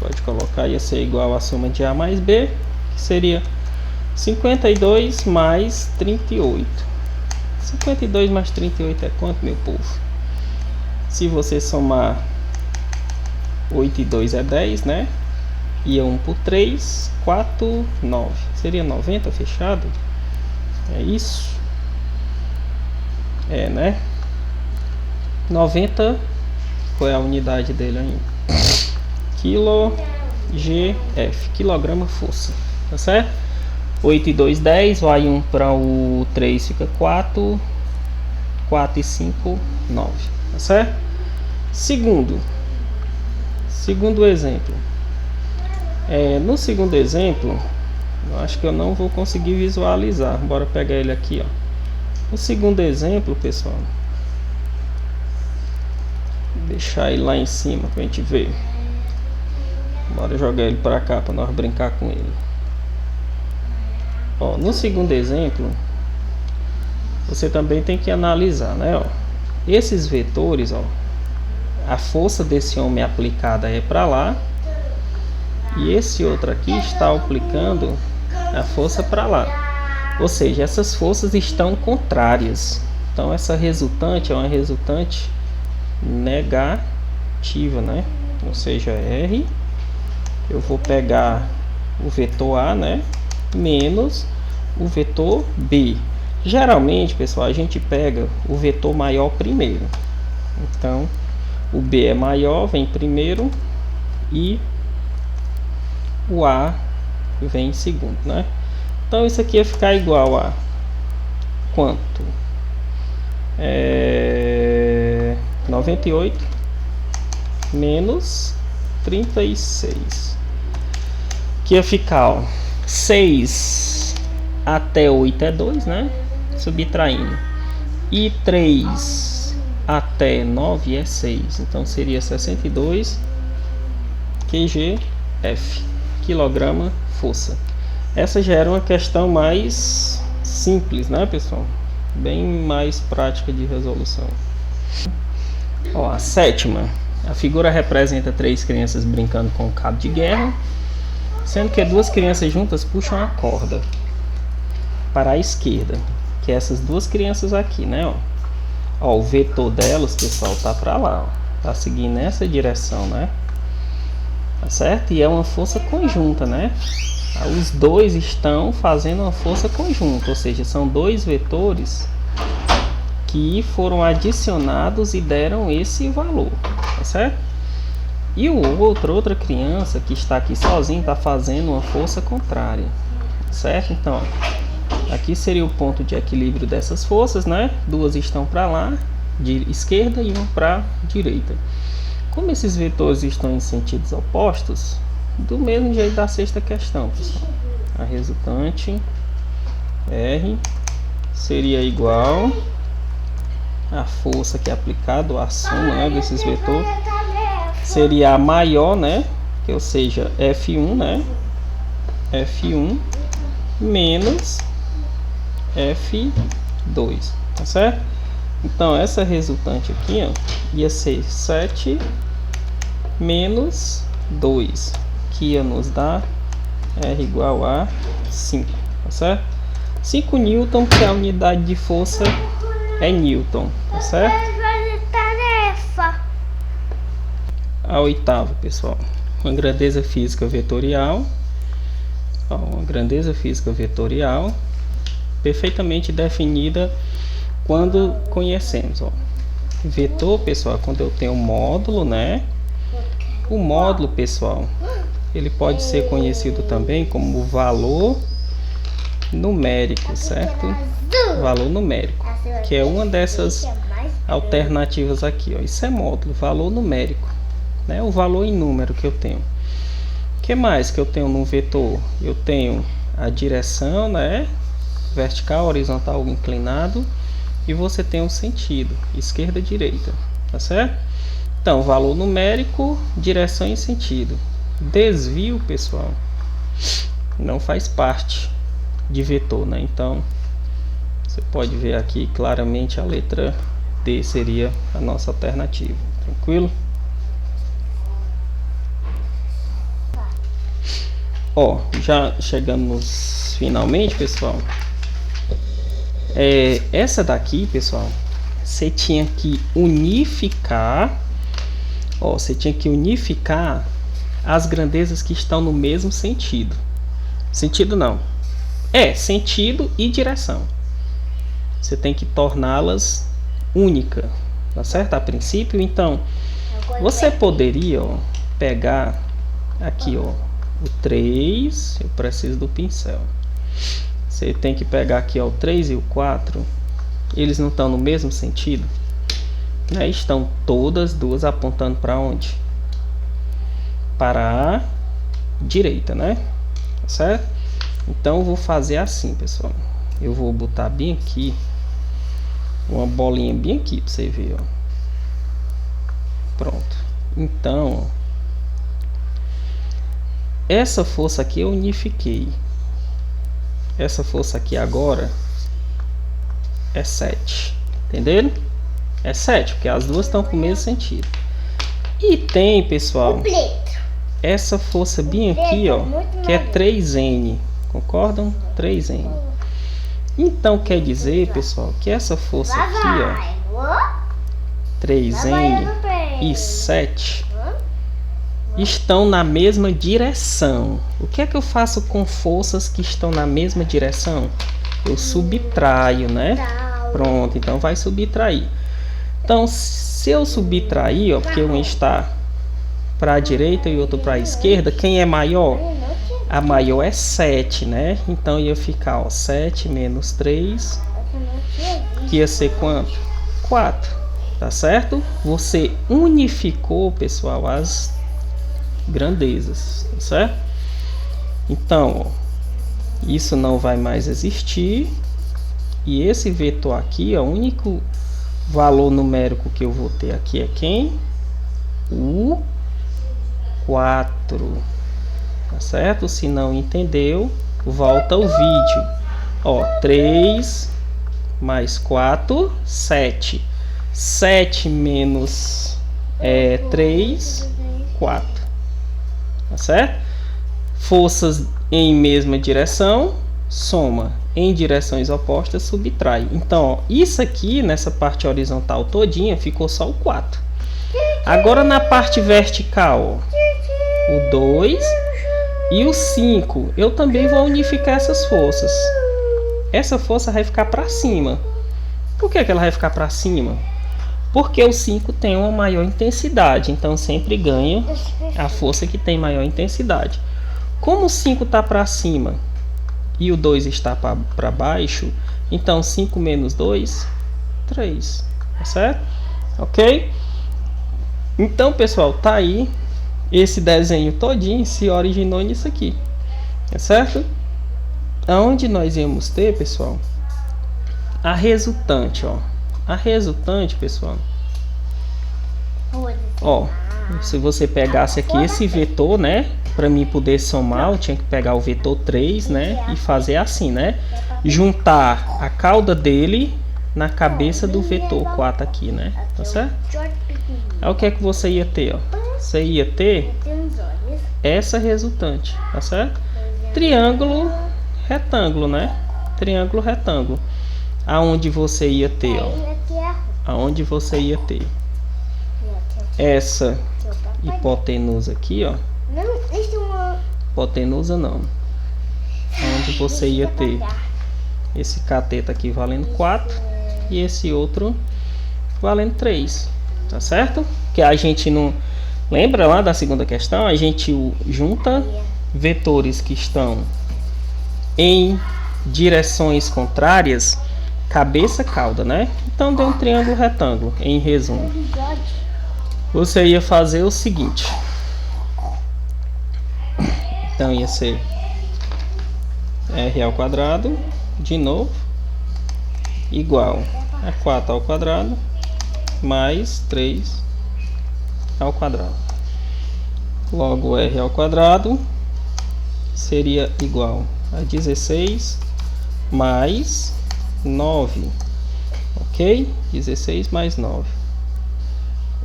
Pode colocar, ia ser igual a soma de A mais B, que seria 52 mais 38. 52 mais 38 é quanto, meu povo? Se você somar 8 e 2 é 10, né? E 1 por 3, 4, 9. Seria 90 fechado? É isso. né? 90, qual é a unidade dele ainda? kgf, quilograma força, tá certo? 8 e 2, 10, vai 1 para o 3, fica 4, 4 e 5, 9, tá certo? Segundo exemplo, no segundo exemplo, eu acho que eu não vou conseguir visualizar, bora pegar ele aqui, ó. No segundo exemplo, pessoal, deixar ele lá em cima pra gente ver. Bora jogar ele para cá para nós brincar com ele. Ó, no segundo exemplo, você também tem que analisar, né? Ó, esses vetores, ó, a força desse homem aplicada é para lá e esse outro aqui está aplicando a força para lá. Ou seja, essas forças estão contrárias. Então essa resultante é uma resultante negativa, né? Ou seja, R, eu vou pegar o vetor A, né, menos o vetor B. Geralmente, pessoal, a gente pega o vetor maior primeiro. Então, o B é maior, vem primeiro, e o A vem em segundo, né? Então, isso aqui ia ficar igual a quanto? 98 menos 36. Que ia ficar, ó, 6 até 8 é 2, né? Subtraindo. E 3 até 9 é 6. Então seria 62 kgf, quilograma força. Essa já era uma questão mais simples, né, pessoal? Bem mais prática de resolução. Ó, a sétima. A figura representa 3 crianças brincando com um cabo de guerra, sendo que 2 crianças juntas puxam a corda para a esquerda, que é essas 2 crianças aqui, né? Ó, o vetor delas, pessoal, tá para lá, ó, tá seguindo nessa direção, né? Tá certo? E é uma força conjunta, né? Os dois estão fazendo uma força conjunta, ou seja, são 2 vetores que foram adicionados e deram esse valor, tá certo? E outra criança que está aqui sozinha está fazendo uma força contrária, certo? Então, aqui seria o ponto de equilíbrio dessas forças, né? 2 estão para lá, de esquerda, e uma para direita. Como esses vetores estão em sentidos opostos, do mesmo jeito da sexta questão, pessoal, a resultante R seria igual a força que é aplicada, a soma, né, desses vetores, seria a maior, né, que ou seja, F1, né, F1 menos F2, tá certo? Então essa resultante aqui, ó, ia ser 7 menos 2, que ia nos dar R igual a 5, tá certo? 5 newton, que a unidade de força é newton, tá certo? A oitava, pessoal, uma grandeza física vetorial. Ó, uma grandeza física vetorial perfeitamente definida quando conhecemos, ó, vetor, pessoal, quando eu tenho módulo, né? O módulo, pessoal, ele pode ser conhecido também como valor numérico, certo? Valor numérico, que é uma dessas alternativas aqui, ó. Isso é módulo, valor numérico, né? O valor em número que eu tenho. O que mais que eu tenho no vetor? Eu tenho a direção, né? Vertical, horizontal, inclinado, e você tem o sentido, esquerda, direita, tá certo? Então, valor numérico, direção e sentido. Desvio, pessoal, não faz parte de vetor, né? Então, você pode ver aqui claramente a letra D seria a nossa alternativa. Tranquilo? Ó, já chegamos finalmente, pessoal. Essa daqui, pessoal, você tinha que unificar. Ó, você tinha que unificar as grandezas que estão no mesmo sentido. Sentido não. Sentido e direção. Você tem que torná-las única, tá certo? A princípio, então, você poderia, ó, pegar aqui, ó, o 3, eu preciso do pincel. Você tem que pegar aqui, ó, o 3 e o 4, eles não estão no mesmo sentido, né? Estão todas duas apontando para onde? Para a direita, né? Tá certo? Então eu vou fazer assim, pessoal. Eu vou botar bem aqui, uma bolinha bem aqui para você ver, ó. Pronto. Então, ó, essa força aqui eu unifiquei. Essa força aqui agora é 7. Entenderam? É 7, porque as duas estão com o mesmo sentido. E tem, pessoal, essa força bem aqui, ó, que é 3N. Concordam? 3N. Então quer dizer, pessoal, que essa força aqui, ó, 3N e 7 estão na mesma direção. O que é que eu faço com forças que estão na mesma direção? Eu subtraio, né? Pronto, então vai subtrair. Então, se eu subtrair, ó, porque um está para a direita e outro para a esquerda, quem é maior? A maior é 7, né? Então ia ficar, ó, 7 menos 3, que ia ser quanto? 4, tá certo? Você unificou, pessoal, as grandezas, tá certo? Então, ó, isso não vai mais existir. E esse vetor aqui, ó, o único valor numérico que eu vou ter aqui é quem? O 4. Tá certo? Se não entendeu, volta o vídeo. Ó, 3 mais 4, 7. 7 menos 3, 4. Tá certo? Forças em mesma direção, soma. Em direções opostas, subtrai. Então, ó, isso aqui, nessa parte horizontal todinha, ficou só o 4. Agora, na parte vertical, ó, o 2 e o 5. Eu também vou unificar essas forças. Essa força vai ficar para cima. Por que ela vai ficar para cima? Porque o 5 tem uma maior intensidade. Então, sempre ganha a força que tem maior intensidade. Como o 5 está para cima e o 2 está para baixo, então 5 menos 2, 3. Tá certo? Ok? Então, pessoal, tá aí. Esse desenho todinho se originou nisso aqui. Tá certo? Aonde nós íamos ter, pessoal, a resultante, ó. A resultante, pessoal, ó, se você pegasse aqui esse vetor, né, para mim poder somar, eu tinha que pegar o vetor 3, né, e fazer assim, né, juntar a cauda dele na cabeça do vetor 4 aqui, né, tá certo? Aí o que é que você ia ter, ó? Você ia ter essa resultante, tá certo? Triângulo, retângulo, né? Triângulo, retângulo. Aonde você ia ter, ó? Aonde você ia ter essa hipotenusa aqui, ó. Hipotenusa não. Onde você ia ter esse cateto aqui valendo 4 e esse outro valendo 3, tá certo? Que a gente não lembra lá da segunda questão, a gente junta vetores que estão em direções contrárias, cabeça, cauda, né? Então deu um triângulo retângulo, em resumo. Você ia fazer o seguinte. Então ia ser r ao quadrado, de novo, igual a 4 ao quadrado, mais 3 ao quadrado. Logo, r ao quadrado seria igual a 16 mais 9. Ok? 16 mais 9.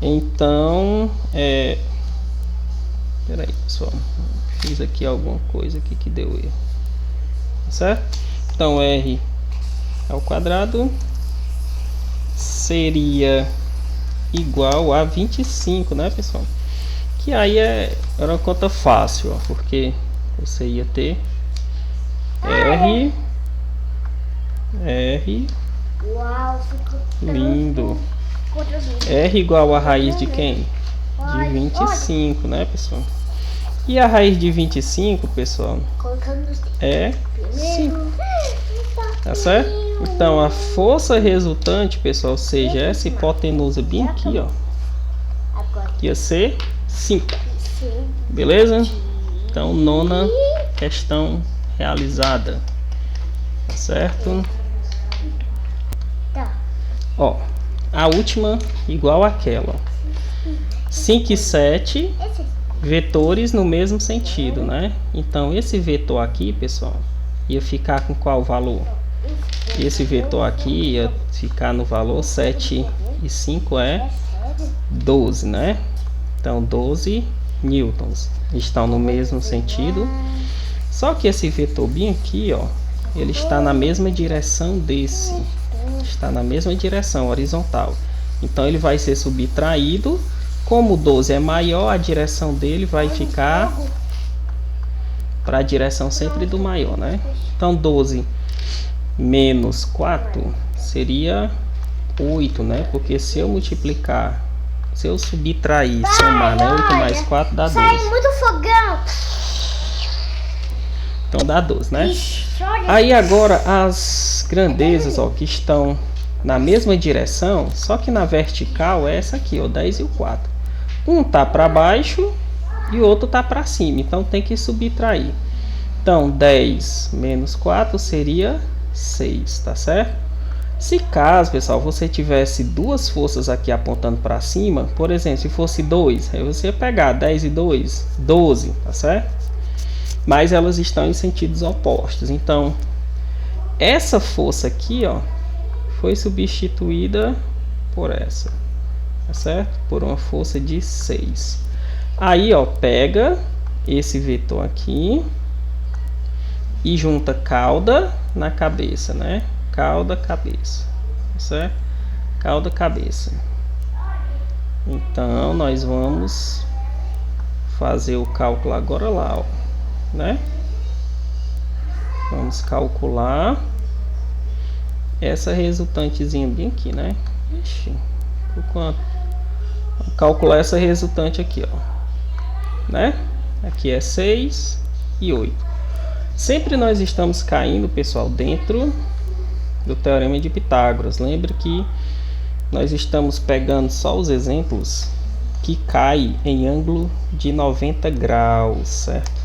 Então, peraí, pessoal. Fiz aqui alguma coisa aqui que deu erro. Certo? Então, r ao quadrado seria igual a 25, né, pessoal? Que aí era uma conta fácil, ó, porque você ia ter r Uau, ficou Lindo. tão... R igual a raiz de quem? De 25, né, pessoal? E a raiz de 25, pessoal, é 5. Tá certo? Então, a força resultante, pessoal, ou seja, essa hipotenusa bem aqui, ó, ia ser 5. Beleza? Então, nona questão realizada. Tá certo? Ó, a última igual àquela. 5 e 7 vetores no mesmo sentido, né? Então, esse vetor aqui, pessoal, ia ficar com qual valor? Esse vetor aqui ia ficar no valor 7 e 5 é 12, né? Então, 12 newtons estão no mesmo sentido. Só que esse vetor bem aqui, ó, ele está na mesma direção desse. Está na mesma direção horizontal. Então, ele vai ser subtraído. Como o 12 é maior, a direção dele vai ficar para a direção sempre do maior, né? Então, 12 menos 4 seria 8, né? Porque se eu multiplicar, se eu subtrair, somar, né? 8 mais 4 dá 12. Sai muito fogão. Então dá 12, né? Aí agora as grandezas, ó, que estão na mesma direção, só que na vertical é essa aqui, ó, 10 e o 4. Um tá para baixo e o outro tá para cima, então tem que subtrair. Então 10 menos 4 seria 6, tá certo? Se caso, pessoal, você tivesse duas forças aqui apontando para cima, por exemplo, se fosse 2, aí você ia pegar 10 e 2, 12, tá certo? Mas elas estão em sentidos opostos. Então, essa força aqui, ó, foi substituída por essa, tá certo? Por uma força de 6. Aí, ó, pega esse vetor aqui e junta cauda na cabeça, né? Cauda, cabeça, tá certo? Cauda, cabeça. Então, nós vamos fazer o cálculo agora lá, ó, né? Vamos calcular essa resultantezinha bem aqui, né? Ixi, por quanto? Vamos calcular essa resultante aqui, ó, né? Aqui é 6 e 8. Sempre nós estamos caindo, pessoal, dentro do Teorema de Pitágoras. Lembra que nós estamos pegando só os exemplos que caem em ângulo de 90 graus, certo?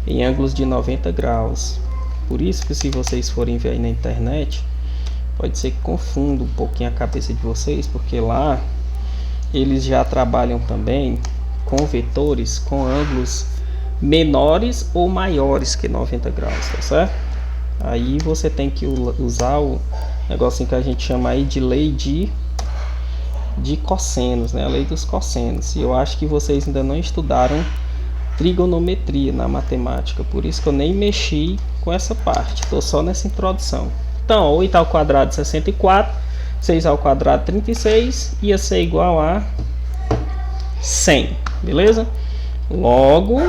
Em ângulos de 90 graus. Por isso que se vocês forem ver aí na internet, pode ser que confunda um pouquinho a cabeça de vocês, porque lá eles já trabalham também com vetores com ângulos menores ou maiores que 90 graus, tá certo? Aí você tem que usar o negocinho que a gente chama aí de lei de cossenos, né? A lei dos cossenos. E eu acho que vocês ainda não estudaram trigonometria na matemática, por isso que eu nem mexi com essa parte, estou só nessa introdução. Então, 8 ao quadrado 64, 6 ao quadrado 36, ia ser igual a 100, beleza? Logo,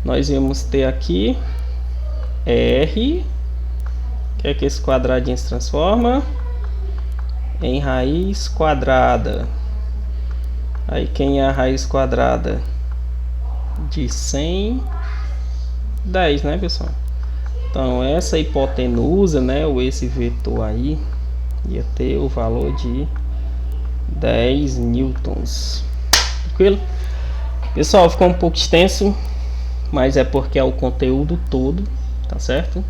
nós íamos ter aqui R, que é que esse quadradinho se transforma em raiz quadrada. Aí quem é a raiz quadrada de 100? 10, né, pessoal? Então essa hipotenusa, né, ou esse vetor aí, ia ter o valor de 10 newtons. Tranquilo? Pessoal, ficou um pouco extenso, mas é porque é o conteúdo todo, tá certo?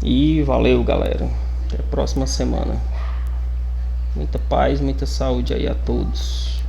E valeu, galera. Até a próxima semana. Muita paz, muita saúde aí a todos.